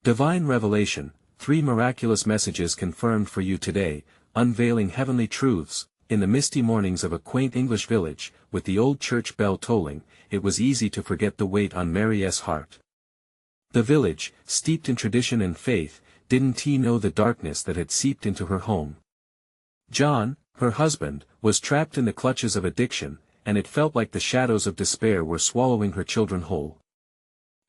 Divine Revelation, 3 miraculous messages confirmed for you today, unveiling heavenly truths. In the misty mornings of a quaint English village, with the old church bell tolling, it was easy to forget the weight on Mary's heart. The village, steeped in tradition and faith, didn't know the darkness that had seeped into her home. John, her husband, was trapped in the clutches of addiction, and it felt like the shadows of despair were swallowing her children whole.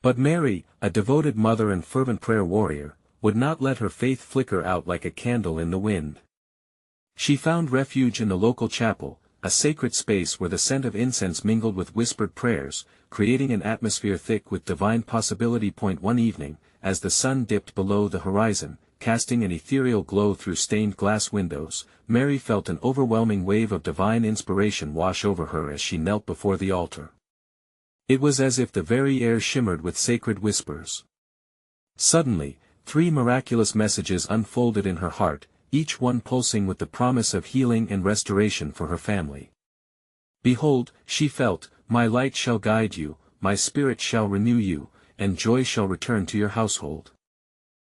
But Mary, a devoted mother and fervent prayer warrior, would not let her faith flicker out like a candle in the wind. She found refuge in the local chapel, a sacred space where the scent of incense mingled with whispered prayers, creating an atmosphere thick with divine possibility. One evening, as the sun dipped below the horizon, casting an ethereal glow through stained glass windows, Mary felt an overwhelming wave of divine inspiration wash over her as she knelt before the altar. It was as if the very air shimmered with sacred whispers. Suddenly, 3 miraculous messages unfolded in her heart, each one pulsing with the promise of healing and restoration for her family. Behold, she felt, my light shall guide you, my spirit shall renew you, and joy shall return to your household.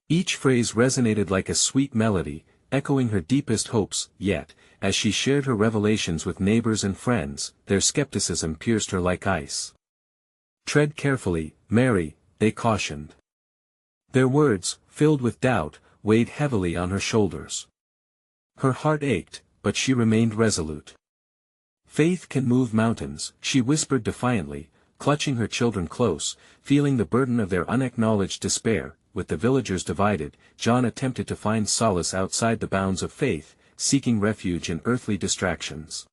Each phrase resonated like a sweet melody, echoing her deepest hopes, yet, as she shared her revelations with neighbors and friends, their skepticism pierced her like ice. Tread carefully, Mary, they cautioned. Their words, filled with doubt, weighed heavily on her shoulders. Her heart ached, but she remained resolute. Faith can move mountains, she whispered defiantly, clutching her children close, feeling the burden of their unacknowledged despair. With the villagers divided, John attempted to find solace outside the bounds of faith, seeking refuge in earthly distractions.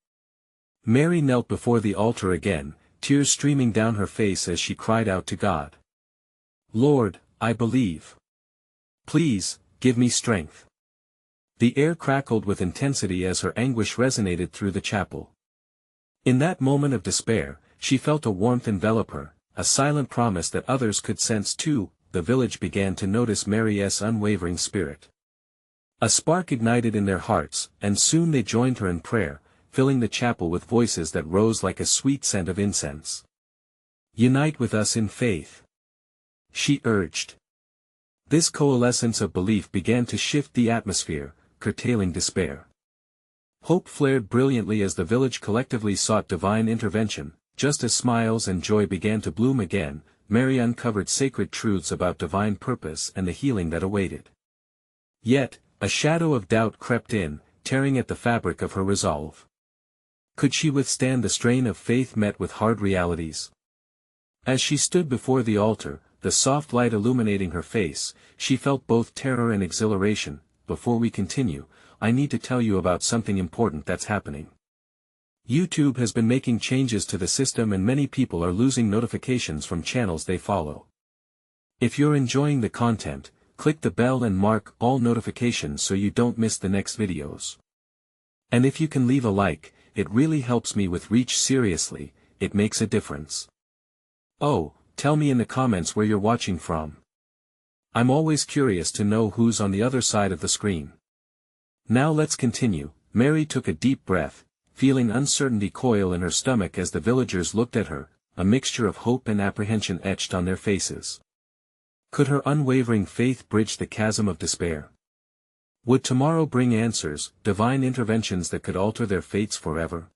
Mary knelt before the altar again, tears streaming down her face as she cried out to God. Lord, I believe. Please, give me strength. The air crackled with intensity as her anguish resonated through the chapel. In that moment of despair, she felt a warmth envelop her, a silent promise that others could sense too. The village began to notice Mary's unwavering spirit. A spark ignited in their hearts, and soon they joined her in prayer, filling the chapel with voices that rose like a sweet scent of incense. Unite with us in faith, she urged. This coalescence of belief began to shift the atmosphere, curtailing despair. Hope flared brilliantly as the village collectively sought divine intervention. Just as smiles and joy began to bloom again, Mary uncovered sacred truths about divine purpose and the healing that awaited. Yet, a shadow of doubt crept in, tearing at the fabric of her resolve. Could she withstand the strain of faith met with hard realities? As she stood before the altar, the soft light illuminating her face, she felt both terror and exhilaration. Before we continue, I need to tell you about something important that's happening. YouTube has been making changes to the system and many people are losing notifications from channels they follow. If you're enjoying the content, click the bell and mark all notifications so you don't miss the next videos. And if you can leave a like, it really helps me with reach. Seriously, it makes a difference. Oh, tell me in the comments where you're watching from. I'm always curious to know who's on the other side of the screen. Now let's continue. Mary took a deep breath, feeling uncertainty coil in her stomach as the villagers looked at her, a mixture of hope and apprehension etched on their faces. Could her unwavering faith bridge the chasm of despair? Would tomorrow bring answers, divine interventions that could alter their fates forever?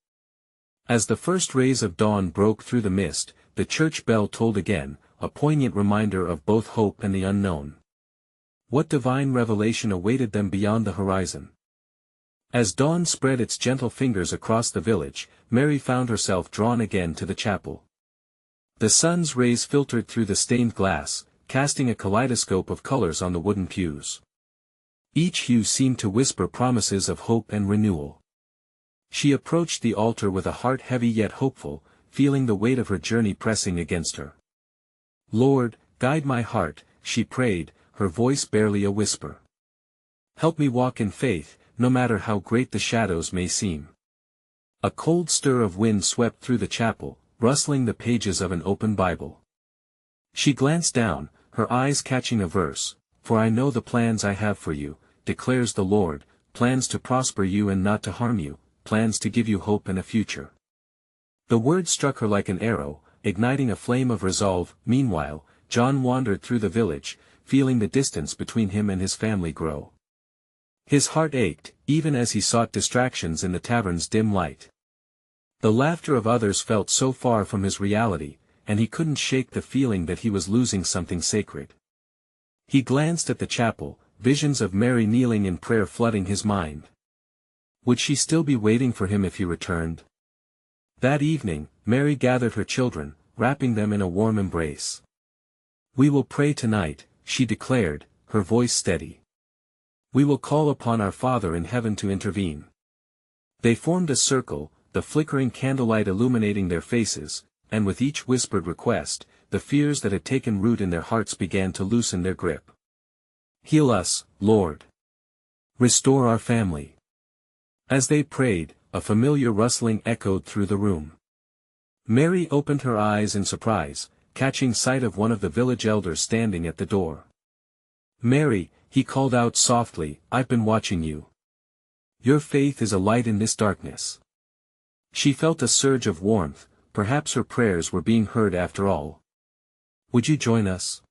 As the first rays of dawn broke through the mist, the church bell tolled again, a poignant reminder of both hope and the unknown. What divine revelation awaited them beyond the horizon? As dawn spread its gentle fingers across the village, Mary found herself drawn again to the chapel. The sun's rays filtered through the stained glass, casting a kaleidoscope of colors on the wooden pews. Each hue seemed to whisper promises of hope and renewal. She approached the altar with a heart heavy yet hopeful, feeling the weight of her journey pressing against her. Lord, guide my heart, she prayed, her voice barely a whisper. Help me walk in faith, no matter how great the shadows may seem. A cold stir of wind swept through the chapel, rustling the pages of an open Bible. She glanced down, her eyes catching a verse, "For I know the plans I have for you, declares the Lord, plans to prosper you and not to harm you, plans to give you hope and a future." The word struck her like an arrow, igniting a flame of resolve. Meanwhile, John wandered through the village, feeling the distance between him and his family grow. His heart ached, even as he sought distractions in the tavern's dim light. The laughter of others felt so far from his reality, and he couldn't shake the feeling that he was losing something sacred. He glanced at the chapel, visions of Mary kneeling in prayer flooding his mind. Would she still be waiting for him if he returned? That evening, Mary gathered her children, wrapping them in a warm embrace. "We will pray tonight," she declared, her voice steady. "We will call upon our Father in heaven to intervene." They formed a circle, the flickering candlelight illuminating their faces, and with each whispered request, the fears that had taken root in their hearts began to loosen their grip. "Heal us, Lord. Restore our family." As they prayed, a familiar rustling echoed through the room. Mary opened her eyes in surprise, catching sight of one of the village elders standing at the door. "Mary," he called out softly, "I've been watching you. Your faith is a light in this darkness." She felt a surge of warmth, perhaps her prayers were being heard after all. "Would you join us?"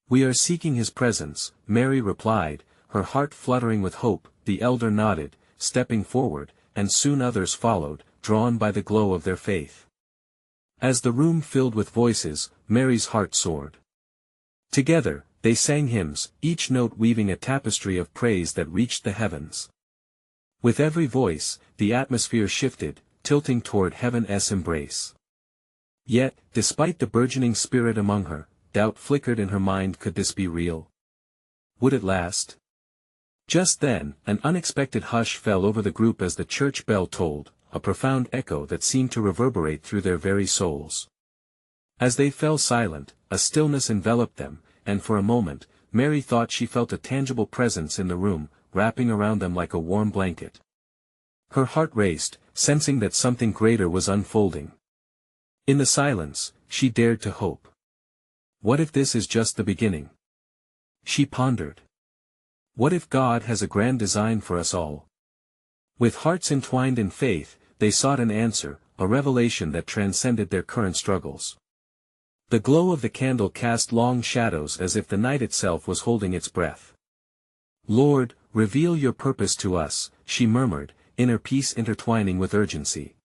"We are seeking his presence," Mary replied, her heart fluttering with hope. The elder nodded, stepping forward, and soon others followed, drawn by the glow of their faith. As the room filled with voices, Mary's heart soared. Together, they sang hymns, each note weaving a tapestry of praise that reached the heavens. With every voice, the atmosphere shifted, tilting toward heaven's embrace. Yet, despite the burgeoning spirit among her, doubt flickered in her mind. Could this be real? Would it last? Just then, an unexpected hush fell over the group as the church bell tolled, a profound echo that seemed to reverberate through their very souls. As they fell silent, a stillness enveloped them, and for a moment, Mary thought she felt a tangible presence in the room, wrapping around them like a warm blanket. Her heart raced, sensing that something greater was unfolding. In the silence, she dared to hope. What if this is just the beginning? She pondered. What if God has a grand design for us all? With hearts entwined in faith, they sought an answer, a revelation that transcended their current struggles. The glow of the candle cast long shadows as if the night itself was holding its breath. "Lord, reveal your purpose to us," she murmured, inner peace intertwining with urgency.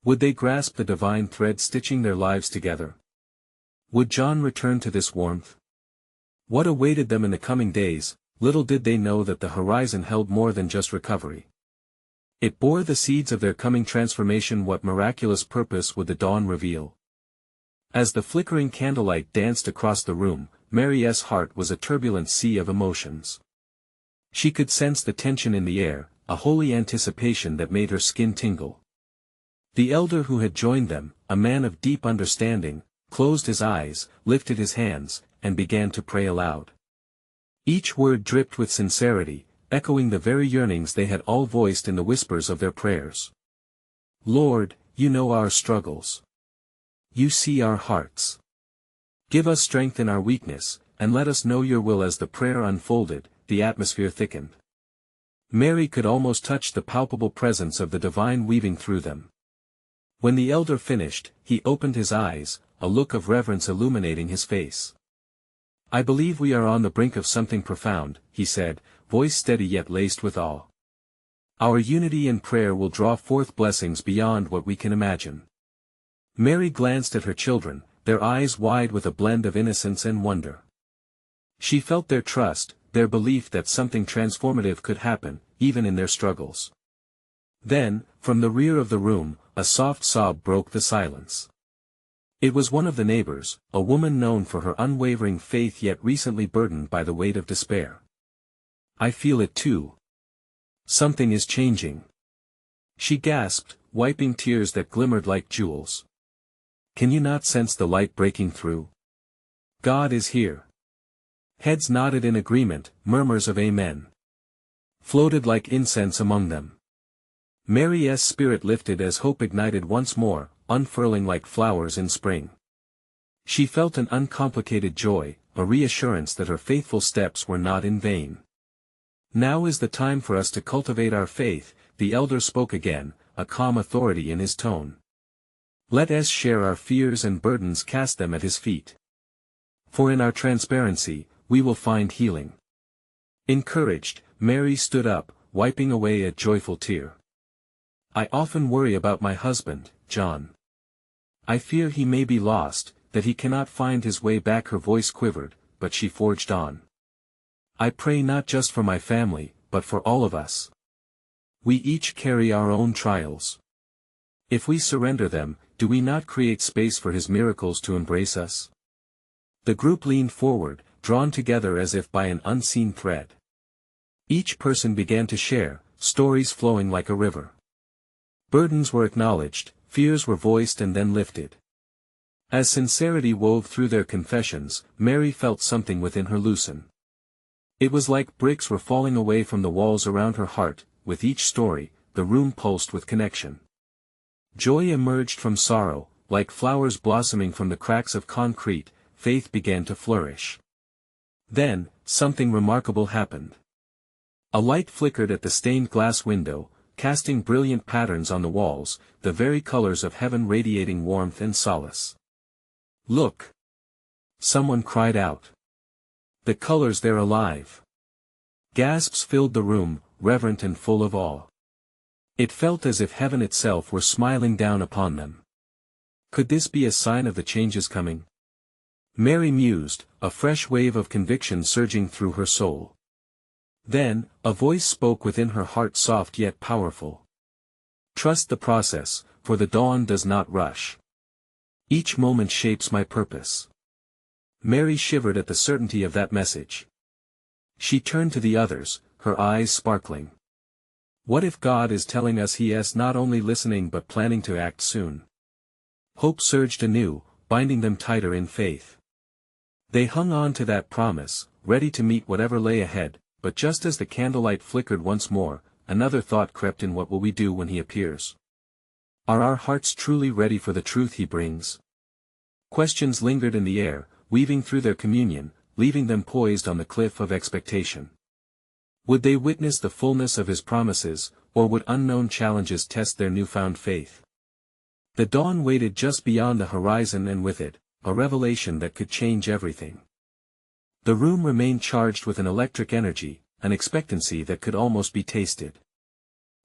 Would they grasp the divine thread stitching their lives together? Would John return to this warmth? What awaited them in the coming days? Little did they know that the horizon held more than just recovery. It bore the seeds of their coming transformation. What miraculous purpose would the dawn reveal? As the flickering candlelight danced across the room, Mary's heart was a turbulent sea of emotions. She could sense the tension in the air, a holy anticipation that made her skin tingle. The elder who had joined them, a man of deep understanding, closed his eyes, lifted his hands, and began to pray aloud. Each word dripped with sincerity, echoing the very yearnings they had all voiced in the whispers of their prayers. "Lord, you know our struggles. You see our hearts. Give us strength in our weakness, and let us know your will." As the prayer unfolded, the atmosphere thickened. Mary could almost touch the palpable presence of the divine weaving through them. When the elder finished, he opened his eyes, a look of reverence illuminating his face. "I believe we are on the brink of something profound," he said, voice steady yet laced with awe. "Our unity in prayer will draw forth blessings beyond what we can imagine." Mary glanced at her children, their eyes wide with a blend of innocence and wonder. She felt their trust, their belief that something transformative could happen, even in their struggles. Then, from the rear of the room, a soft sob broke the silence. It was one of the neighbors, a woman known for her unwavering faith yet recently burdened by the weight of despair. "I feel it too. Something is changing," she gasped, wiping tears that glimmered like jewels. "Can you not sense the light breaking through? God is here." Heads nodded in agreement, murmurs of amen floated like incense among them. Mary's spirit lifted as hope ignited once more, unfurling like flowers in spring. She felt an uncomplicated joy, a reassurance that her faithful steps were not in vain. "Now is the time for us to cultivate our faith," the elder spoke again, a calm authority in his tone. "Let us share our fears and burdens, cast them at his feet. For in our transparency, we will find healing. Encouraged, Mary stood up, wiping away a joyful tear. I often worry about my husband, John. I fear he may be lost, that he cannot find his way back. Her voice quivered, but she forged on. I pray not just for my family, but for all of us. We each carry our own trials. If we surrender them, do we not create space for his miracles to embrace us? The group leaned forward, drawn together as if by an unseen thread. Each person began to share, stories flowing like a river. Burdens were acknowledged, fears were voiced and then lifted. As sincerity wove through their confessions, Mary felt something within her loosen. It was like bricks were falling away from the walls around her heart. With each story, the room pulsed with connection. Joy emerged from sorrow, like flowers blossoming from the cracks of concrete. Faith began to flourish. Then, something remarkable happened. A light flickered at the stained glass window, casting brilliant patterns on the walls, the very colors of heaven radiating warmth and solace. Look! Someone cried out. The colors, they're alive! Gasps filled the room, reverent and full of awe. It felt as if heaven itself were smiling down upon them. Could this be a sign of the changes coming? Mary mused, a fresh wave of conviction surging through her soul. Then, a voice spoke within her heart, soft yet powerful. Trust the process, for the dawn does not rush. Each moment shapes my purpose. Mary shivered at the certainty of that message. She turned to the others, her eyes sparkling. What if God is telling us He is not only listening but planning to act soon? Hope surged anew, binding them tighter in faith. They hung on to that promise, ready to meet whatever lay ahead, but just as the candlelight flickered once more, another thought crept in: what will we do when He appears? Are our hearts truly ready for the truth He brings? Questions lingered in the air, weaving through their communion, leaving them poised on the cliff of expectation. Would they witness the fullness of His promises, or would unknown challenges test their newfound faith? The dawn waited just beyond the horizon, and with it, a revelation that could change everything. The room remained charged with an electric energy, an expectancy that could almost be tasted.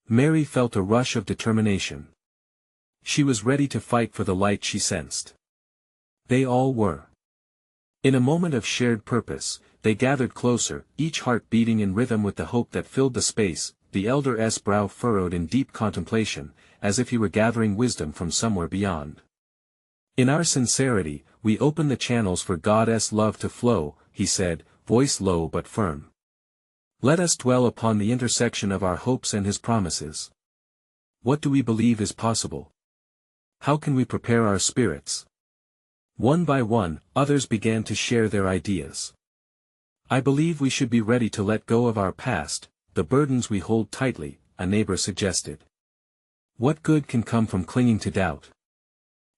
Mary felt a rush of determination. She was ready to fight for the light she sensed. They all were. In a moment of shared purpose, they gathered closer, each heart beating in rhythm with the hope that filled the space. The elder's brow furrowed in deep contemplation, as if he were gathering wisdom from somewhere beyond. In our sincerity, we open the channels for God's love to flow, he said, voice low but firm. Let us dwell upon the intersection of our hopes and His promises. What do we believe is possible? How can we prepare our spirits? One by one, others began to share their ideas. I believe we should be ready to let go of our past, the burdens we hold tightly, a neighbor suggested. What good can come from clinging to doubt?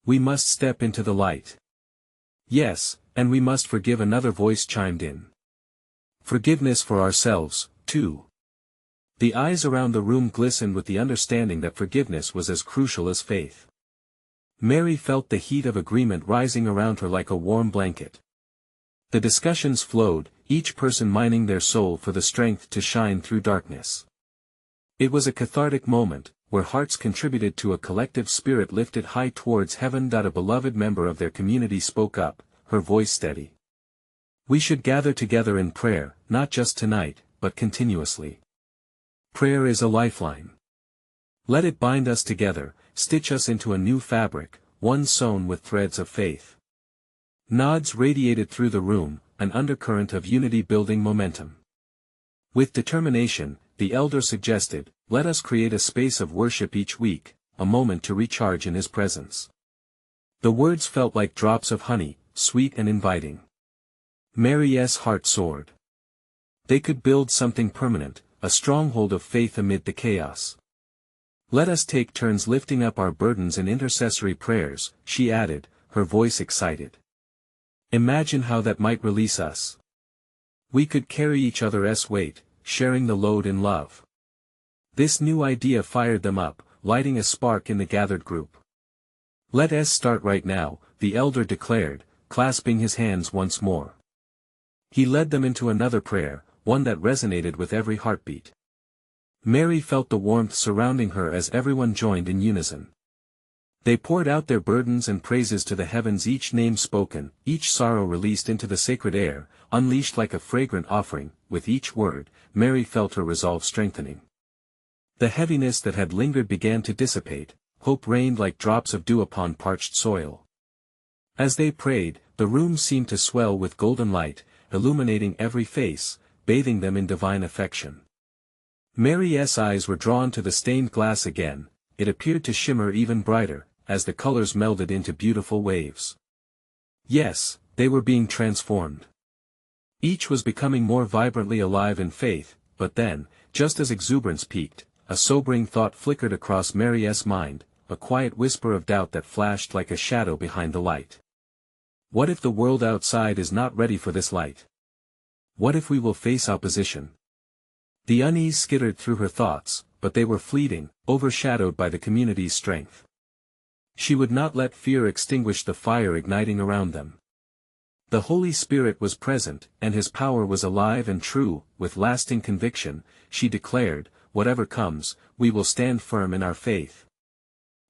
We must step into the light. Yes, and we must forgive, another voice chimed in. Forgiveness for ourselves, too. The eyes around the room glistened with the understanding that forgiveness was as crucial as faith. Mary felt the heat of agreement rising around her like a warm blanket. The discussions flowed, each person mining their soul for the strength to shine through darkness. It was a cathartic moment, where hearts contributed to a collective spirit lifted high towards heaven. A beloved member of their community spoke up, her voice steady. We should gather together in prayer, not just tonight, but continuously. Prayer is a lifeline. Let it bind us together, stitch us into a new fabric, one sewn with threads of faith. Nods radiated through the room, an undercurrent of unity building momentum. With determination, the elder suggested, let us create a space of worship each week, a moment to recharge in His presence. The words felt like drops of honey, sweet and inviting. Mary's heart soared. They could build something permanent, a stronghold of faith amid the chaos. Let us take turns lifting up our burdens in intercessory prayers, she added, her voice excited. Imagine how that might release us. We could carry each other's weight, sharing the load in love. This new idea fired them up, lighting a spark in the gathered group. Let us start right now, the elder declared, clasping his hands once more. He led them into another prayer, one that resonated with every heartbeat. Mary felt the warmth surrounding her as everyone joined in unison. They poured out their burdens and praises to the heavens, each name spoken, each sorrow released into the sacred air, unleashed like a fragrant offering. With each word, Mary felt her resolve strengthening. The heaviness that had lingered began to dissipate, hope rained like drops of dew upon parched soil. As they prayed, the room seemed to swell with golden light, illuminating every face, bathing them in divine affection. Mary's eyes were drawn to the stained glass again. It appeared to shimmer even brighter, as the colors melded into beautiful waves. Yes, they were being transformed. Each was becoming more vibrantly alive in faith, but then, just as exuberance peaked, a sobering thought flickered across Mary's mind, a quiet whisper of doubt that flashed like a shadow behind the light. What if the world outside is not ready for this light? What if we will face opposition? The unease skittered through her thoughts, but they were fleeting, overshadowed by the community's strength. She would not let fear extinguish the fire igniting around them. The Holy Spirit was present, and His power was alive and true. With lasting conviction, she declared, "Whatever comes, we will stand firm in our faith.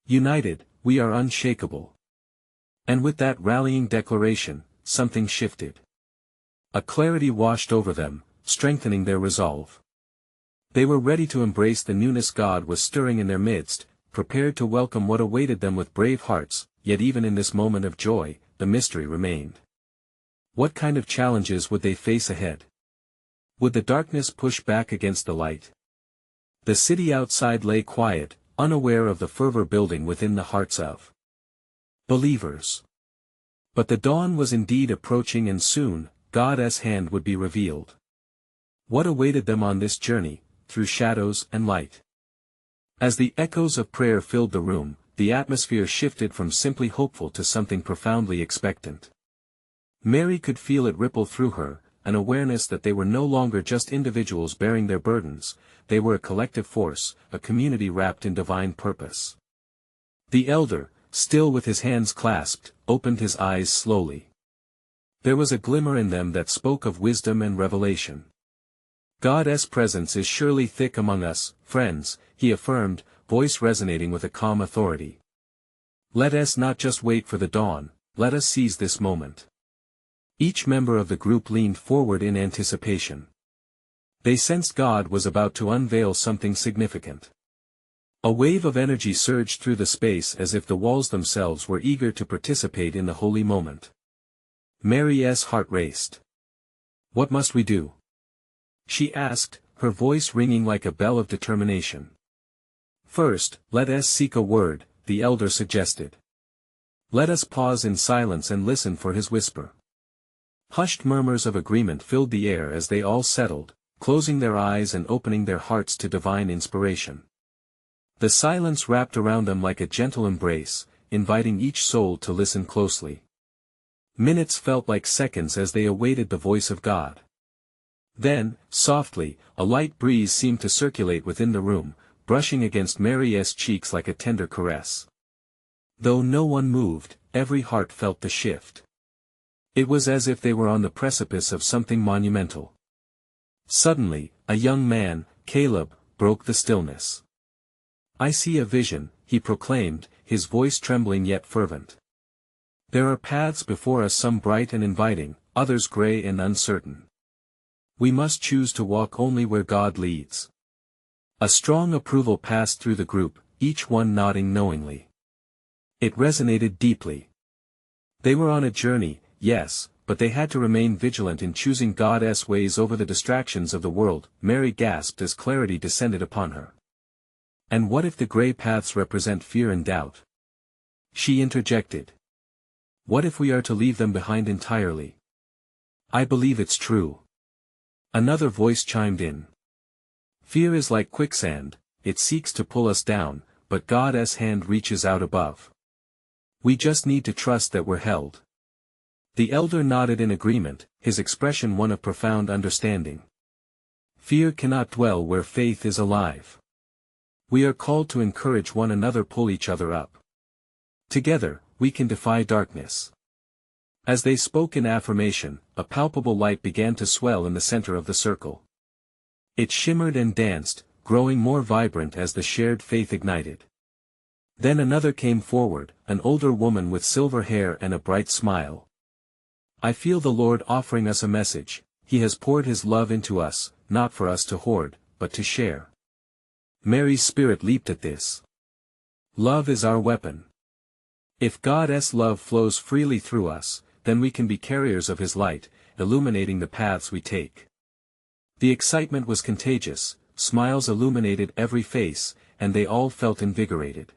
United, we are unshakable." And with that rallying declaration, something shifted. A clarity washed over them, strengthening their resolve. They were ready to embrace the newness God was stirring in their midst, prepared to welcome what awaited them with brave hearts. Yet even in this moment of joy, the mystery remained. What kind of challenges would they face ahead? Would the darkness push back against the light? The city outside lay quiet, unaware of the fervor building within the hearts of believers. But the dawn was indeed approaching, and soon, God's hand would be revealed. What awaited them on this journey, through shadows and light? As the echoes of prayer filled the room, the atmosphere shifted from simply hopeful to something profoundly expectant. Mary could feel it ripple through her, an awareness that they were no longer just individuals bearing their burdens, they were a collective force, a community wrapped in divine purpose. The elder, still with his hands clasped, opened his eyes slowly. There was a glimmer in them that spoke of wisdom and revelation. God's presence is surely thick among us, friends, he affirmed, voice resonating with a calm authority. Let us not just wait for the dawn, let us seize this moment. Each member of the group leaned forward in anticipation. They sensed God was about to unveil something significant. A wave of energy surged through the space as if the walls themselves were eager to participate in the holy moment. Mary's heart raced. What must we do? She asked, her voice ringing like a bell of determination. First, let us seek a word, the elder suggested. Let us pause in silence and listen for his whisper. Hushed murmurs of agreement filled the air as they all settled, closing their eyes and opening their hearts to divine inspiration. The silence wrapped around them like a gentle embrace, inviting each soul to listen closely. Minutes felt like seconds as they awaited the voice of God. Then, softly, a light breeze seemed to circulate within the room, brushing against Mary's cheeks like a tender caress. Though no one moved, every heart felt the shift. It was as if they were on the precipice of something monumental. Suddenly, a young man, Caleb, broke the stillness. I see a vision, he proclaimed, his voice trembling yet fervent. There are paths before us, some bright and inviting, others gray and uncertain. We must choose to walk only where God leads. A strong approval passed through the group, each one nodding knowingly. It resonated deeply. They were on a journey, yes, but they had to remain vigilant in choosing God's ways over the distractions of the world. Mary gasped as clarity descended upon her. And what if the gray paths represent fear and doubt? She interjected. What if we are to leave them behind entirely? I believe it's true. Another voice chimed in. Fear is like quicksand, it seeks to pull us down, but God's hand reaches out above. We just need to trust that we're held. The elder nodded in agreement, his expression one of profound understanding. Fear cannot dwell where faith is alive. We are called to encourage one another, pull each other up. Together, we can defy darkness. As they spoke in affirmation, a palpable light began to swell in the center of the circle. It shimmered and danced, growing more vibrant as the shared faith ignited. Then another came forward, an older woman with silver hair and a bright smile. "I feel the Lord offering us a message. He has poured His love into us, not for us to hoard, but to share." Mary's spirit leaped at this. Love is our weapon. If God's love flows freely through us, then we can be carriers of His light, illuminating the paths we take. The excitement was contagious, smiles illuminated every face, and they all felt invigorated.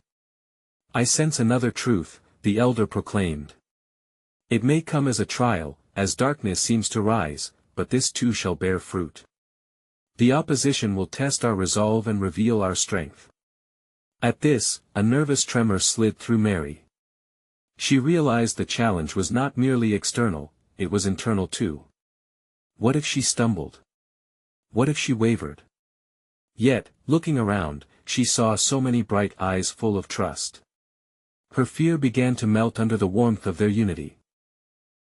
"I sense another truth," the elder proclaimed. "It may come as a trial, as darkness seems to rise, but this too shall bear fruit. The opposition will test our resolve and reveal our strength." At this, a nervous tremor slid through Mary. She realized the challenge was not merely external, it was internal too. What if she stumbled? What if she wavered? Yet, looking around, she saw so many bright eyes full of trust. Her fear began to melt under the warmth of their unity.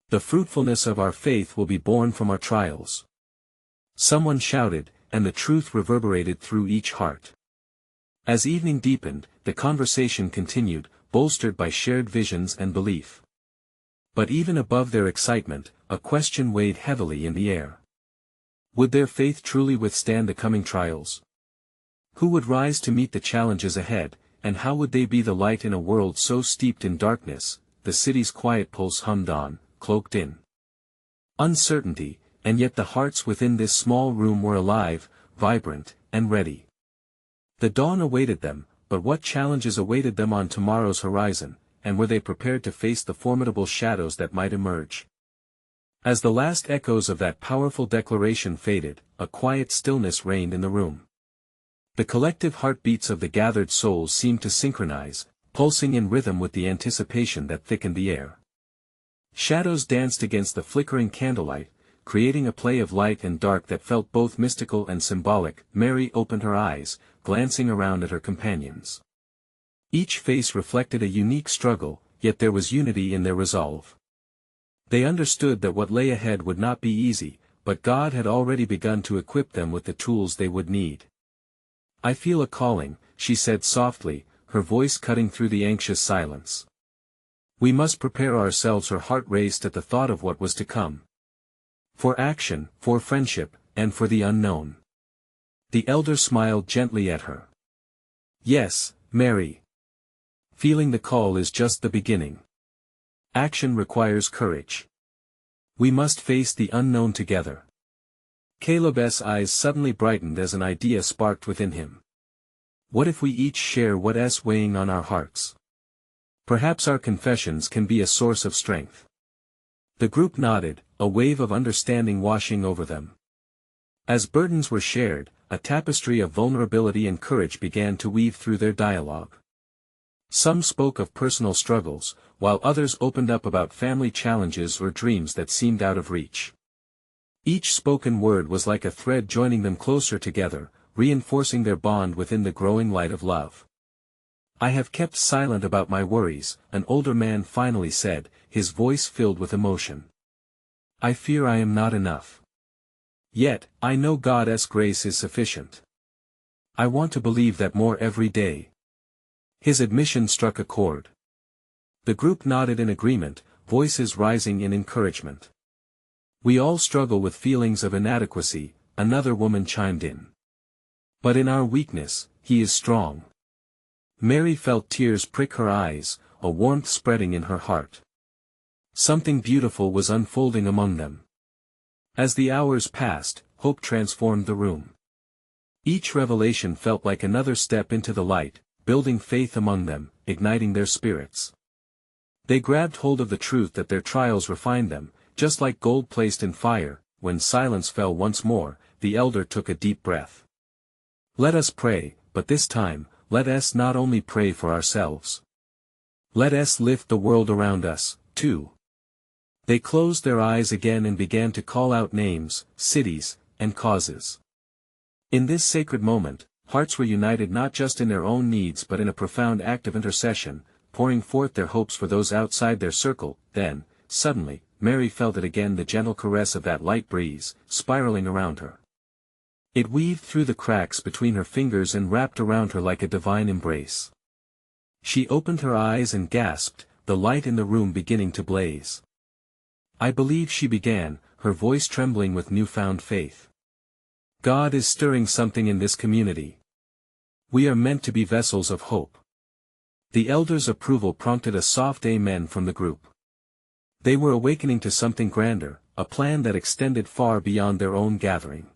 "The fruitfulness of our faith will be born from our trials," someone shouted, and the truth reverberated through each heart. As evening deepened, the conversation continued, bolstered by shared visions and belief. But even above their excitement, a question weighed heavily in the air. Would their faith truly withstand the coming trials? Who would rise to meet the challenges ahead, and how would they be the light in a world so steeped in darkness? The city's quiet pulse hummed on, cloaked in uncertainty, and yet the hearts within this small room were alive, vibrant, and ready. The dawn awaited them, but what challenges awaited them on tomorrow's horizon, and were they prepared to face the formidable shadows that might emerge? As the last echoes of that powerful declaration faded, a quiet stillness reigned in the room. The collective heartbeats of the gathered souls seemed to synchronize, pulsing in rhythm with the anticipation that thickened the air. Shadows danced against the flickering candlelight, creating a play of light and dark that felt both mystical and symbolic. Mary opened her eyes, glancing around at her companions. Each face reflected a unique struggle, yet there was unity in their resolve. They understood that what lay ahead would not be easy, but God had already begun to equip them with the tools they would need. "I feel a calling," she said softly, her voice cutting through the anxious silence. "We must prepare ourselves." Her heart raced at the thought of what was to come. For action, for friendship, and for the unknown. The elder smiled gently at her. "Yes, Mary. Feeling the call is just the beginning. Action requires courage. We must face the unknown together." Caleb's eyes suddenly brightened as an idea sparked within him. What if we each share what's weighing on our hearts? Perhaps our confessions can be a source of strength. The group nodded, a wave of understanding washing over them. As burdens were shared, a tapestry of vulnerability and courage began to weave through their dialogue. Some spoke of personal struggles, while others opened up about family challenges or dreams that seemed out of reach. Each spoken word was like a thread joining them closer together, reinforcing their bond within the growing light of love. "I have kept silent about my worries," an older man finally said, his voice filled with emotion. "I fear I am not enough. Yet, I know God's grace is sufficient. I want to believe that more every day." His admission struck a chord. The group nodded in agreement, voices rising in encouragement. "We all struggle with feelings of inadequacy," another woman chimed in. "But in our weakness, He is strong." Mary felt tears prick her eyes, a warmth spreading in her heart. Something beautiful was unfolding among them. As the hours passed, hope transformed the room. Each revelation felt like another step into the light, building faith among them, igniting their spirits. They grabbed hold of the truth that their trials refined them, just like gold placed in fire. When silence fell once more, the elder took a deep breath. "Let us pray, but this time, let us not only pray for ourselves. Let us lift the world around us, too." They closed their eyes again and began to call out names, cities, and causes. In this sacred moment, hearts were united not just in their own needs but in a profound act of intercession, pouring forth their hopes for those outside their circle. Then, suddenly, Mary felt it again, the gentle caress of that light breeze, spiraling around her. It weaved through the cracks between her fingers and wrapped around her like a divine embrace. She opened her eyes and gasped, the light in the room beginning to blaze. "I believe," she began, her voice trembling with newfound faith. "God is stirring something in this community. We are meant to be vessels of hope." The elders' approval prompted a soft amen from the group. They were awakening to something grander, a plan that extended far beyond their own gathering.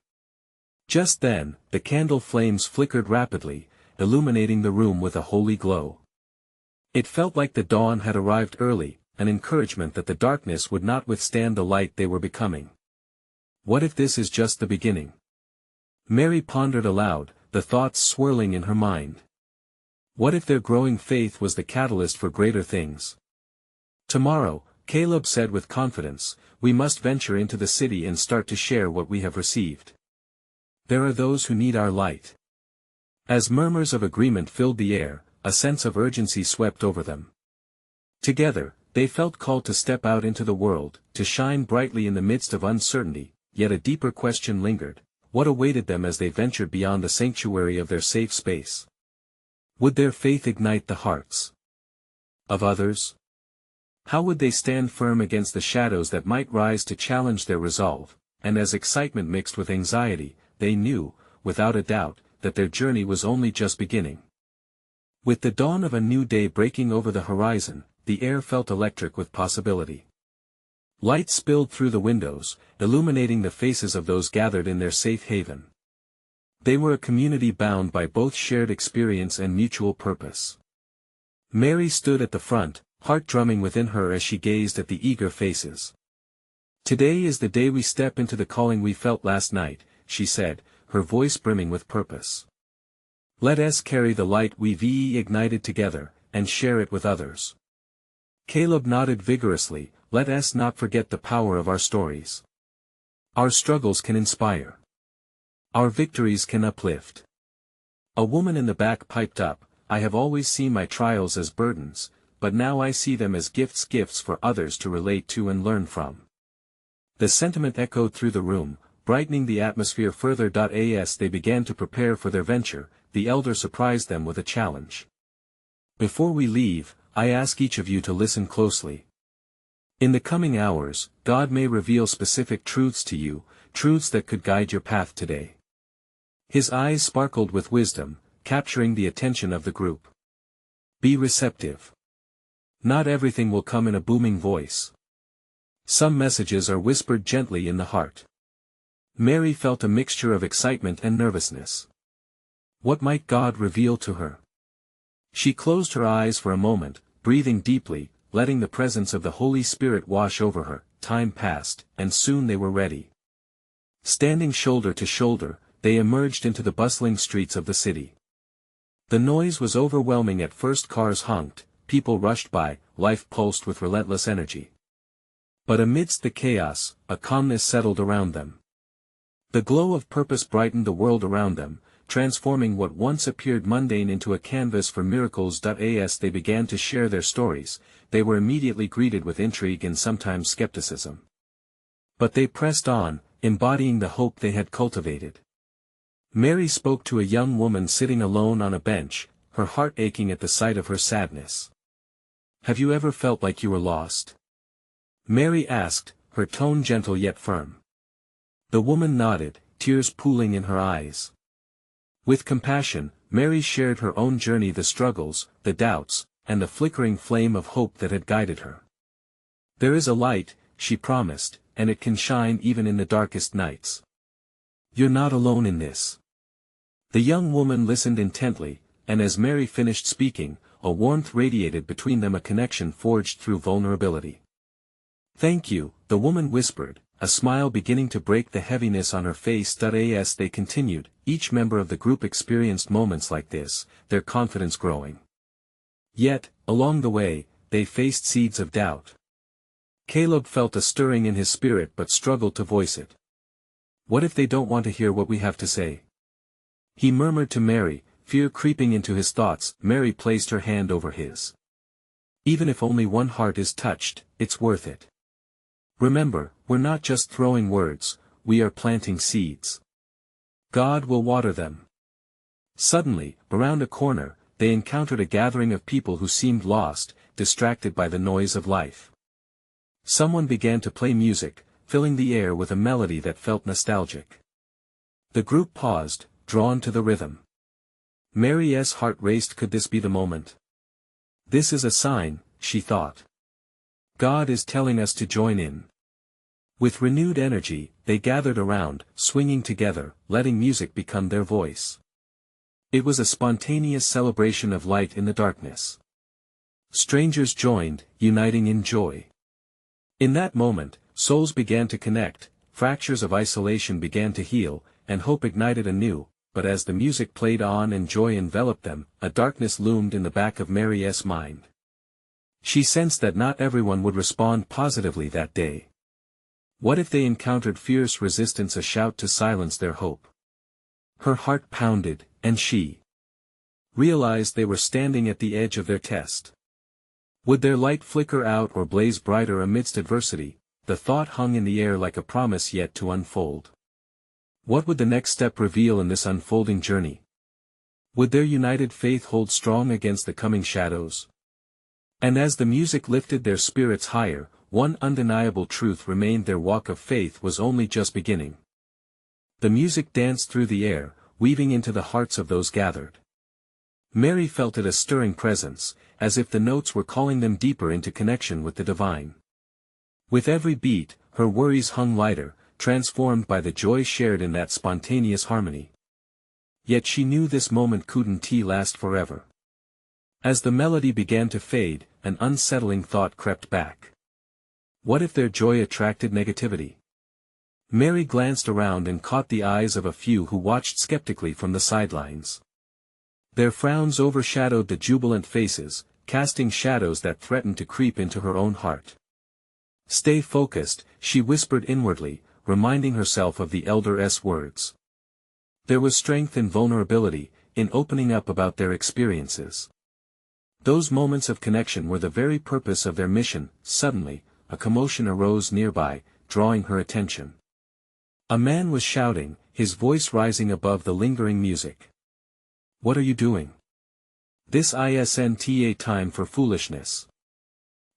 Just then, the candle flames flickered rapidly, illuminating the room with a holy glow. It felt like the dawn had arrived early, an encouragement that the darkness would not withstand the light they were becoming. What if this is just the beginning? Mary pondered aloud, the thoughts swirling in her mind. What if their growing faith was the catalyst for greater things? "Tomorrow," Caleb said with confidence, "we must venture into the city and start to share what we have received. There are those who need our light." As murmurs of agreement filled the air, a sense of urgency swept over them. Together, they felt called to step out into the world, to shine brightly in the midst of uncertainty, yet a deeper question lingered: what awaited them as they ventured beyond the sanctuary of their safe space? Would their faith ignite the hearts of others? How would they stand firm against the shadows that might rise to challenge their resolve? And as excitement mixed with anxiety, they knew, without a doubt, that their journey was only just beginning. With the dawn of a new day breaking over the horizon, the air felt electric with possibility. Light spilled through the windows, illuminating the faces of those gathered in their safe haven. They were a community bound by both shared experience and mutual purpose. Mary stood at the front, heart drumming within her as she gazed at the eager faces. "Today is the day we step into the calling we felt last night," she said, her voice brimming with purpose. "Let us carry the light we've ignited together, and share it with others." Caleb nodded vigorously. "Let us not forget the power of our stories. Our struggles can inspire. Our victories can uplift." A woman in the back piped up, "I have always seen my trials as burdens, but now I see them as gifts for others to relate to and learn from." The sentiment echoed through the room, brightening the atmosphere further. As they began to prepare for their venture, the elder surprised them with a challenge. "Before we leave, I ask each of you to listen closely. In the coming hours, God may reveal specific truths to you, truths that could guide your path today." His eyes sparkled with wisdom, capturing the attention of the group. "Be receptive. Not everything will come in a booming voice. Some messages are whispered gently in the heart." Mary felt a mixture of excitement and nervousness. What might God reveal to her? She closed her eyes for a moment, breathing deeply, letting the presence of the Holy Spirit wash over her. Time passed, and soon they were ready. Standing shoulder to shoulder, they emerged into the bustling streets of the city. The noise was overwhelming at first. Cars honked, people rushed by, life pulsed with relentless energy. But amidst the chaos, a calmness settled around them. The glow of purpose brightened the world around them, transforming what once appeared mundane into a canvas for miracles. As they began to share their stories, they were immediately greeted with intrigue and sometimes skepticism. But they pressed on, embodying the hope they had cultivated. Mary spoke to a young woman sitting alone on a bench, her heart aching at the sight of her sadness. "Have you ever felt like you were lost?" Mary asked, her tone gentle yet firm. The woman nodded, tears pooling in her eyes. With compassion, Mary shared her own journey, the struggles, the doubts, and the flickering flame of hope that had guided her. "There is a light," she promised, "and it can shine even in the darkest nights. You're not alone in this." The young woman listened intently, and as Mary finished speaking, a warmth radiated between them, a connection forged through vulnerability. "Thank you," the woman whispered, a smile beginning to break the heaviness on her face. As they continued, each member of the group experienced moments like this, their confidence growing. Yet, along the way, they faced seeds of doubt. Caleb felt a stirring in his spirit but struggled to voice it. "What if they don't want to hear what we have to say?" He murmured to Mary, fear creeping into his thoughts. Mary placed her hand over his. "Even if only one heart is touched, it's worth it. Remember, we're not just throwing words, we are planting seeds. God will water them. Suddenly, around a corner, they encountered a gathering of people who seemed lost, distracted by the noise of life. Someone began to play music, filling the air with a melody that felt nostalgic. The group paused, drawn to the rhythm. Mary's heart raced. Could this be the moment? This is a sign, she thought. God is telling us to join in. With renewed energy, they gathered around, swinging together, letting music become their voice. It was a spontaneous celebration of light in the darkness. Strangers joined, uniting in joy. In that moment, souls began to connect, fractures of isolation began to heal, and hope ignited anew. But as the music played on and joy enveloped them, a darkness loomed in the back of Mary's mind. She sensed that not everyone would respond positively that day. What if they encountered fierce resistance, a shout to silence their hope? Her heart pounded, and she realized they were standing at the edge of their test. Would their light flicker out or blaze brighter amidst adversity? The thought hung in the air like a promise yet to unfold. What would the next step reveal in this unfolding journey? Would their united faith hold strong against the coming shadows? And as the music lifted their spirits higher, one undeniable truth remained: their walk of faith was only just beginning. The music danced through the air, weaving into the hearts of those gathered. Mary felt it, a stirring presence, as if the notes were calling them deeper into connection with the divine. With every beat, her worries hung lighter, transformed by the joy shared in that spontaneous harmony. Yet she knew this moment couldn't last forever. As the melody began to fade, an unsettling thought crept back. What if their joy attracted negativity? Mary glanced around and caught the eyes of a few who watched skeptically from the sidelines. Their frowns overshadowed the jubilant faces, casting shadows that threatened to creep into her own heart. "Stay focused," she whispered inwardly, reminding herself of the elder's words. There was strength in vulnerability, in opening up about their experiences. Those moments of connection were the very purpose of their mission. Suddenly, a commotion arose nearby, drawing her attention. A man was shouting, his voice rising above the lingering music. "What are you doing? This isn't a time for foolishness."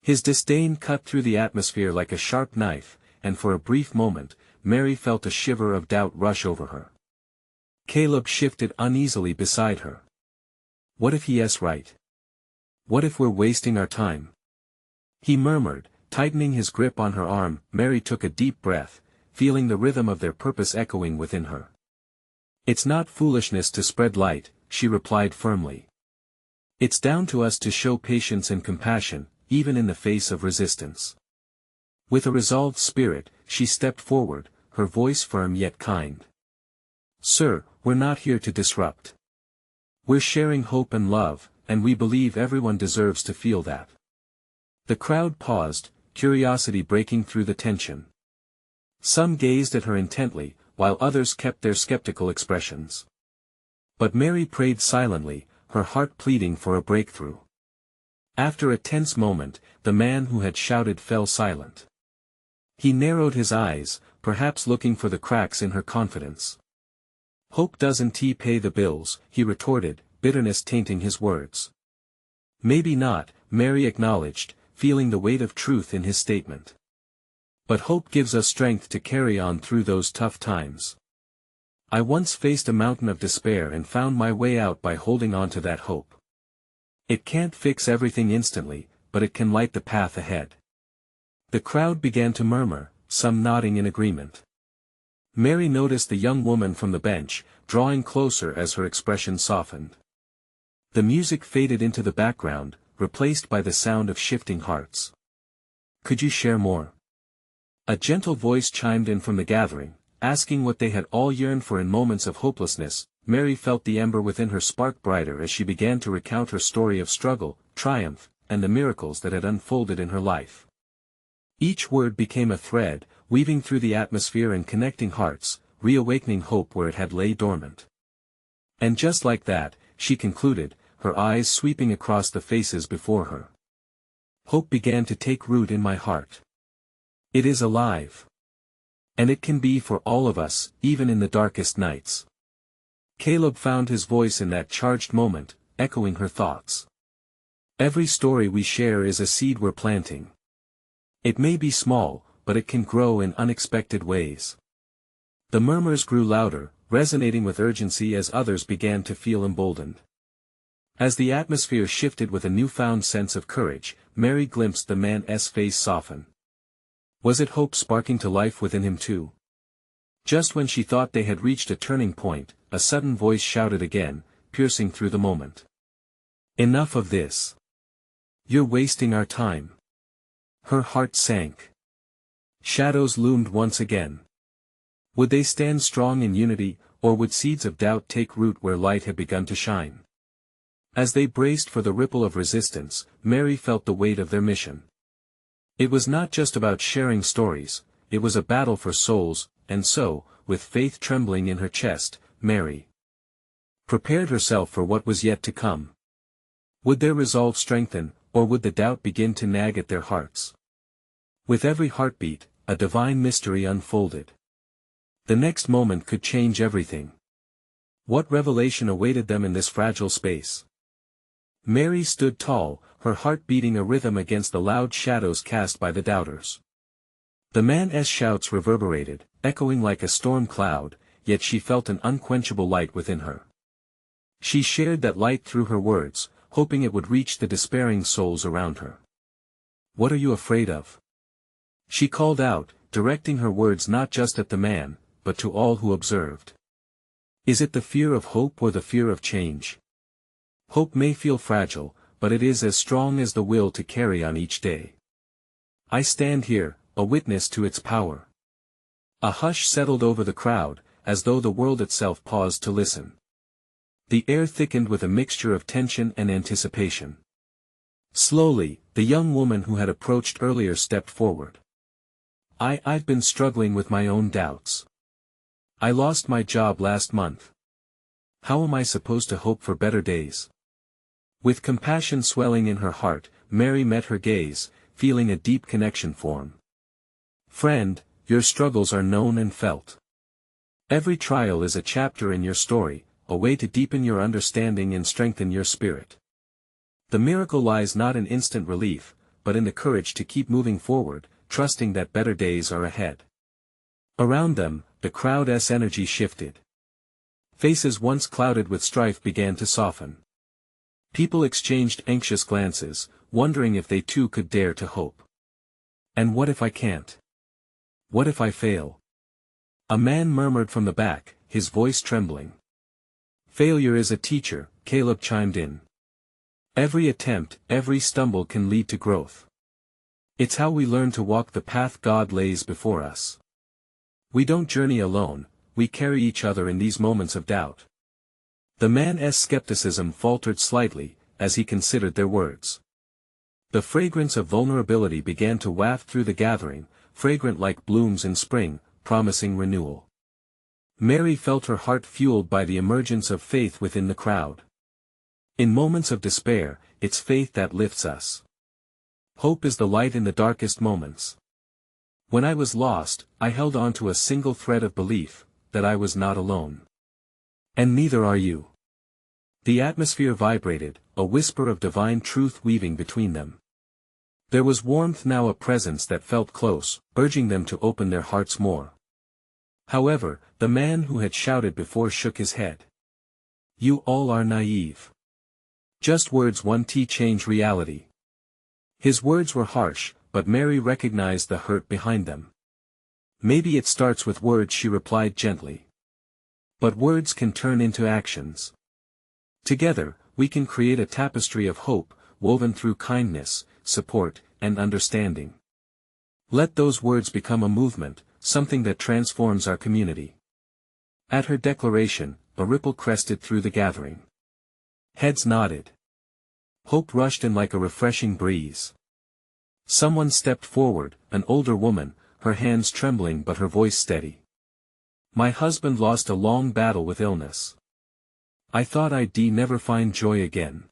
His disdain cut through the atmosphere like a sharp knife, and for a brief moment, Mary felt a shiver of doubt rush over her. Caleb shifted uneasily beside her. "What if he's right? What if we're wasting our time?" he murmured, tightening his grip on her arm. Mary took a deep breath, feeling the rhythm of their purpose echoing within her. "It's not foolishness to spread light," she replied firmly. "It's down to us to show patience and compassion, even in the face of resistance." With a resolved spirit, she stepped forward, her voice firm yet kind. "Sir, we're not here to disrupt. We're sharing hope and love, and we believe everyone deserves to feel that." The crowd paused, curiosity breaking through the tension. Some gazed at her intently, while others kept their skeptical expressions. But Mary prayed silently, her heart pleading for a breakthrough. After a tense moment, the man who had shouted fell silent. He narrowed his eyes, perhaps looking for the cracks in her confidence. "Hope doesn't pay the bills," he retorted, bitterness tainting his words. "Maybe not," Mary acknowledged, feeling the weight of truth in his statement. "But hope gives us strength to carry on through those tough times. I once faced a mountain of despair and found my way out by holding on to that hope. It can't fix everything instantly, but it can light the path ahead." The crowd began to murmur, some nodding in agreement. Mary noticed the young woman from the bench, drawing closer as her expression softened. The music faded into the background, replaced by the sound of shifting hearts. "Could you share more?" A gentle voice chimed in from the gathering, asking what they had all yearned for in moments of hopelessness. Mary felt the ember within her spark brighter as she began to recount her story of struggle, triumph, and the miracles that had unfolded in her life. Each word became a thread, weaving through the atmosphere and connecting hearts, reawakening hope where it had lay dormant. And just like that, she concluded, her eyes sweeping across the faces before her. "Hope began to take root in my heart. It is alive. And it can be for all of us, even in the darkest nights. Caleb found his voice in that charged moment, echoing her thoughts. Every story we share is a seed we're planting. It may be small, but it can grow in unexpected ways. The murmurs grew louder, resonating with urgency as others began to feel emboldened. As the atmosphere shifted with a newfound sense of courage, Mary glimpsed the man's face soften. Was it hope sparking to life within him too? Just when she thought they had reached a turning point, a sudden voice shouted again, piercing through the moment. Enough of this. You're wasting our time. Her heart sank. Shadows loomed once again. Would they stand strong in unity, or would seeds of doubt take root where light had begun to shine? As they braced for the ripple of resistance, Mary felt the weight of their mission. It was not just about sharing stories, it was a battle for souls, and so, with faith trembling in her chest, Mary prepared herself for what was yet to come. Would their resolve strengthen, or would the doubt begin to nag at their hearts? With every heartbeat, a divine mystery unfolded. The next moment could change everything. What revelation awaited them in this fragile space? Mary stood tall, her heart beating a rhythm against the loud shadows cast by the doubters. The man's shouts reverberated, echoing like a storm cloud, yet she felt an unquenchable light within her. She shared that light through her words, hoping it would reach the despairing souls around her. What are you afraid of? She called out, directing her words not just at the man, but to all who observed. Is it the fear of hope or the fear of change? Hope may feel fragile, but it is as strong as the will to carry on each day. I stand here, a witness to its power. A hush settled over the crowd, as though the world itself paused to listen. The air thickened with a mixture of tension and anticipation. Slowly, the young woman who had approached earlier stepped forward. I've been struggling with my own doubts. I lost my job last month. How am I supposed to hope for better days? With compassion swelling in her heart, Mary met her gaze, feeling a deep connection form. Friend, your struggles are known and felt. Every trial is a chapter in your story, a way to deepen your understanding and strengthen your spirit. The miracle lies not in instant relief, but in the courage to keep moving forward, trusting that better days are ahead. Around them, the crowd's energy shifted. Faces once clouded with strife began to soften. People exchanged anxious glances, wondering if they too could dare to hope. And what if I can't? What if I fail? A man murmured from the back, his voice trembling. Failure is a teacher, Caleb chimed in. Every attempt, every stumble can lead to growth. It's how we learn to walk the path God lays before us. We don't journey alone, we carry each other in these moments of doubt. The man's skepticism faltered slightly, as he considered their words. The fragrance of vulnerability began to waft through the gathering, fragrant like blooms in spring, promising renewal. Mary felt her heart fueled by the emergence of faith within the crowd. In moments of despair, it's faith that lifts us. Hope is the light in the darkest moments. When I was lost, I held on to a single thread of belief, that I was not alone. And neither are you. The atmosphere vibrated, a whisper of divine truth weaving between them. There was warmth now, a presence that felt close, urging them to open their hearts more. However, the man who had shouted before shook his head. You all are naive. Just words won't change reality. His words were harsh, but Mary recognized the hurt behind them. Maybe it starts with words, she replied gently. But words can turn into actions. Together, we can create a tapestry of hope, woven through kindness, support, and understanding. Let those words become a movement, something that transforms our community. At her declaration, a ripple crested through the gathering. Heads nodded. Hope rushed in like a refreshing breeze. Someone stepped forward, an older woman, her hands trembling but her voice steady. My husband lost a long battle with illness. I thought I'd never find joy again.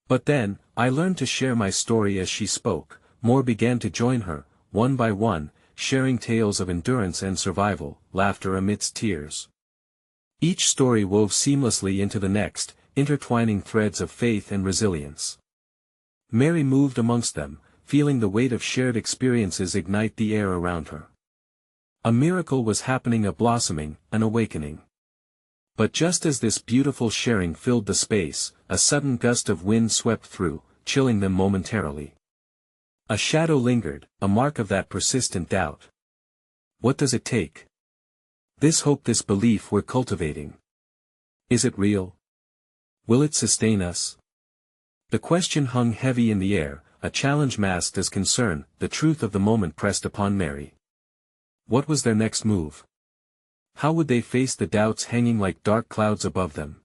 But then, I learned to share my story. As she spoke, more began to join her, one by one, sharing tales of endurance and survival, laughter amidst tears. Each story wove seamlessly into the next, intertwining threads of faith and resilience. Mary moved amongst them, feeling the weight of shared experiences ignite the air around her. A miracle was happening, a blossoming, an awakening. But just as this beautiful sharing filled the space, a sudden gust of wind swept through, chilling them momentarily. A shadow lingered, a mark of that persistent doubt. What does it take? This hope, this belief we're cultivating. Is it real? Will it sustain us? The question hung heavy in the air, a challenge masked as concern, the truth of the moment pressed upon Mary. What was their next move? How would they face the doubts hanging like dark clouds above them?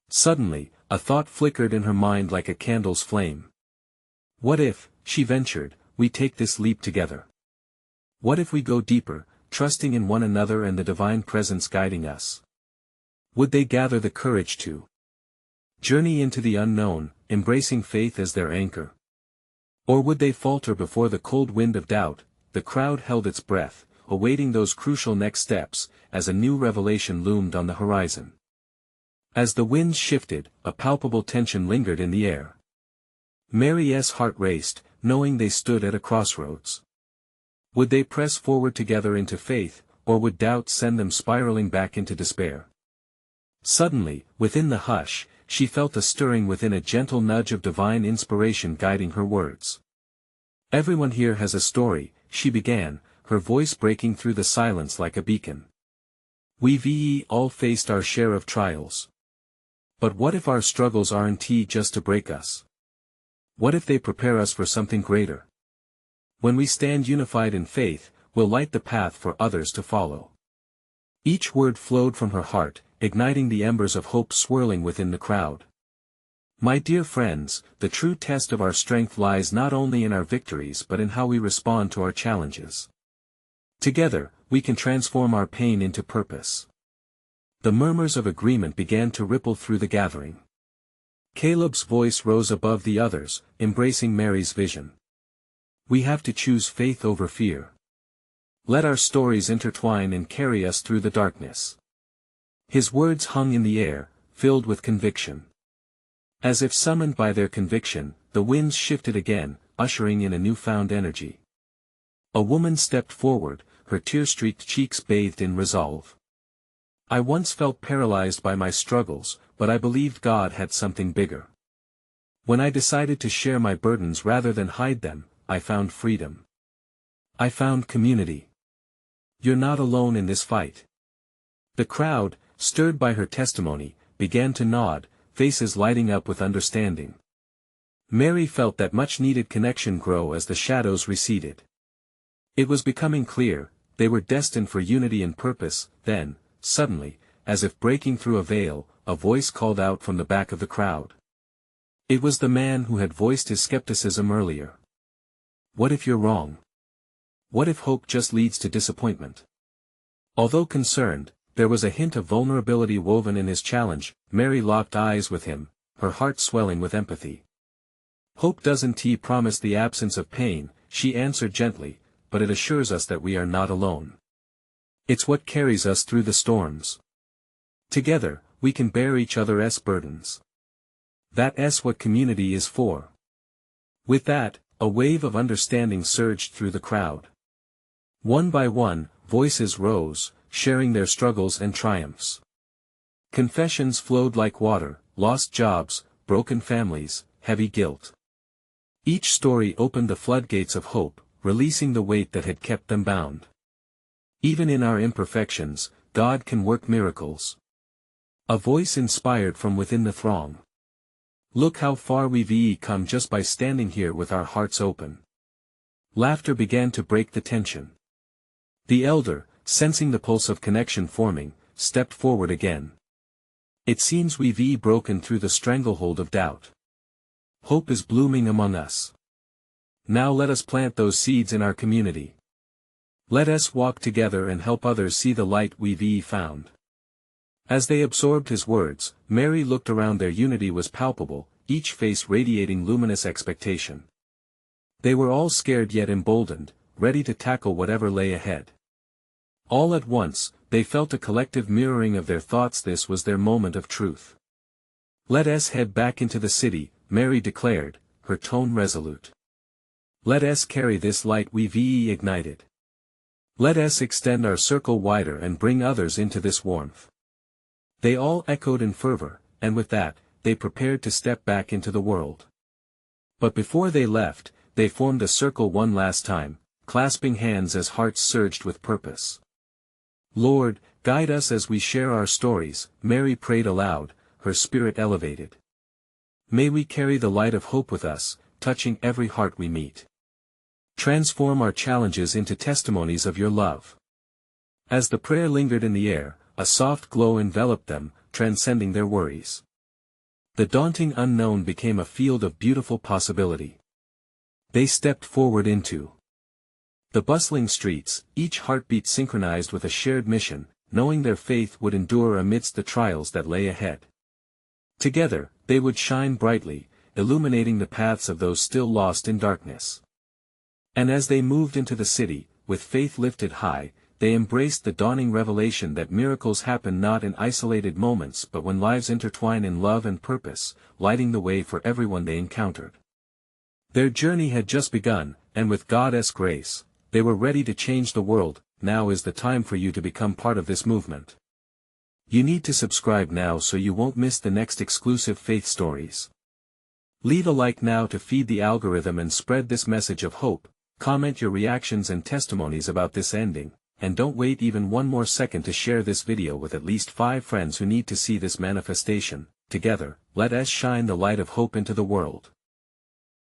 Suddenly, a thought flickered in her mind like a candle's flame. What if, she ventured, we take this leap together? What if we go deeper, trusting in one another and the divine presence guiding us? Would they gather the courage to journey into the unknown, embracing faith as their anchor? Or would they falter before the cold wind of doubt? The crowd held its breath, awaiting those crucial next steps, as a new revelation loomed on the horizon. As the winds shifted, a palpable tension lingered in the air. Mary's heart raced, knowing they stood at a crossroads. Would they press forward together into faith, or would doubt send them spiraling back into despair? Suddenly, within the hush, she felt a stirring within, a gentle nudge of divine inspiration guiding her words. Everyone here has a story, she began, her voice breaking through the silence like a beacon. We've all faced our share of trials. But what if our struggles aren't just to break us? What if they prepare us for something greater? When we stand unified in faith, we'll light the path for others to follow. Each word flowed from her heart, igniting the embers of hope swirling within the crowd. My dear friends, the true test of our strength lies not only in our victories but in how we respond to our challenges. Together, we can transform our pain into purpose. The murmurs of agreement began to ripple through the gathering. Caleb's voice rose above the others, embracing Mary's vision. We have to choose faith over fear. Let our stories intertwine and carry us through the darkness. His words hung in the air, filled with conviction. As if summoned by their conviction, the winds shifted again, ushering in a newfound energy. A woman stepped forward, her tear-streaked cheeks bathed in resolve. I once felt paralyzed by my struggles, but I believed God had something bigger. When I decided to share my burdens rather than hide them, I found freedom. I found community. You're not alone in this fight. The crowd, stirred by her testimony, began to nod, faces lighting up with understanding. Mary felt that much-needed connection grow as the shadows receded. It was becoming clear, they were destined for unity and purpose. Then, suddenly, as if breaking through a veil, a voice called out from the back of the crowd. It was the man who had voiced his skepticism earlier. What if you're wrong? What if hope just leads to disappointment? Although concerned, there was a hint of vulnerability woven in his challenge. Mary locked eyes with him, her heart swelling with empathy. Hope doesn't promise the absence of pain, she answered gently, but it assures us that we are not alone. It's what carries us through the storms. Together, we can bear each other's burdens. That's what community is for. With that, a wave of understanding surged through the crowd. One by one, voices rose, sharing their struggles and triumphs. Confessions flowed like water, lost jobs, broken families, heavy guilt. Each story opened the floodgates of hope, releasing the weight that had kept them bound. Even in our imperfections, God can work miracles. A voice inspired from within the throng. Look how far we've come just by standing here with our hearts open. Laughter began to break the tension. The elder, sensing the pulse of connection forming, stepped forward again. It seems we've broken through the stranglehold of doubt. Hope is blooming among us. Now let us plant those seeds in our community. Let us walk together and help others see the light we've found. As they absorbed his words, Mary looked around. Their unity was palpable, each face radiating luminous expectation. They were all scared yet emboldened, ready to tackle whatever lay ahead. All at once, they felt a collective mirroring of their thoughts. This was their moment of truth. "Let us head back into the city," Mary declared, her tone resolute. "Let us carry this light we've ignited. Let us extend our circle wider and bring others into this warmth." They all echoed in fervor, and with that, they prepared to step back into the world. But before they left, they formed a circle one last time, clasping hands as hearts surged with purpose. "Lord, guide us as we share our stories," Mary prayed aloud, her spirit elevated. "May we carry the light of hope with us, touching every heart we meet. Transform our challenges into testimonies of your love." As the prayer lingered in the air, a soft glow enveloped them, transcending their worries. The daunting unknown became a field of beautiful possibility. They stepped forward into the bustling streets, each heartbeat synchronized with a shared mission, knowing their faith would endure amidst the trials that lay ahead. Together, they would shine brightly, illuminating the paths of those still lost in darkness. And as they moved into the city, with faith lifted high, they embraced the dawning revelation that miracles happen not in isolated moments but when lives intertwine in love and purpose, lighting the way for everyone they encountered. Their journey had just begun, and with God's grace, they were ready to change the world. Now is the time for you to become part of this movement. You need to subscribe now so you won't miss the next exclusive faith stories. Leave a like now to feed the algorithm and spread this message of hope. Comment your reactions and testimonies about this ending, and don't wait even one more second to share this video with at least 5 friends who need to see this manifestation. Together, let us shine the light of hope into the world.